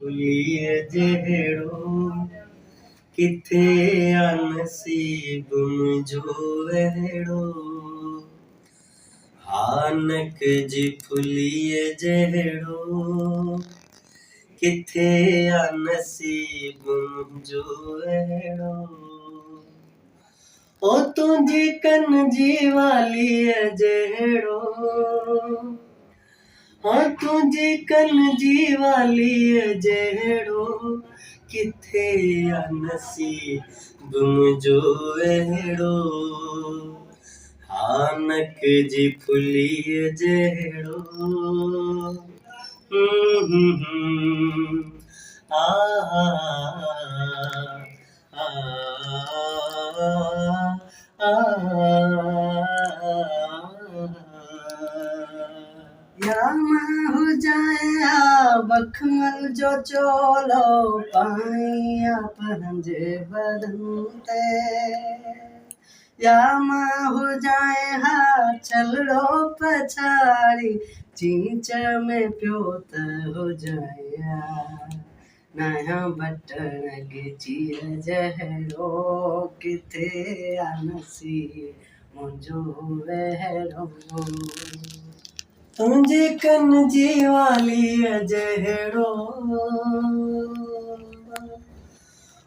फुलिए जहिड़ो किथे आ नसीब मुंहिंजो अहिड़ो। हानक जी फुलिए जहिड़ो किथे आ नसीब मुंहिंजो अहिड़ो। ओ तुंहिंजी कन जी वालीअ जहिड़ो, हाँ तुंहिंजी कन जी वालीअ जहिड़ो किथे आ नसीब मुंहिंजो अहिड़ो। हानक जी फुलीअ जहिड़ो आ आ आ या मां हुजां हा बखमल जो चोलो पाईं पंहिंजे बदन ते, या मां हुजां हा छलड़ो पछाड़ी चींच में पियो त हुजां नया बटण ॻिचीअ जहिड़ो किथे आ नसीब मुंहिंजो अहिड़ो। तुंहिंजी कन जी वालीअ जहिड़ो,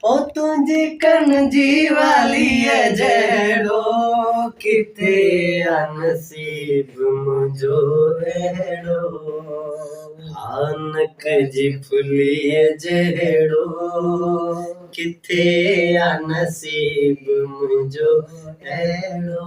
ओ तुंहिंजी कन जी वालीअ जहिड़ो किथे आ नसीब मुंहिंजो अहिड़ो। हानक जी फुलीअ जहिड़ो किथे आ नसीब मुंहिंजो अहिड़ो।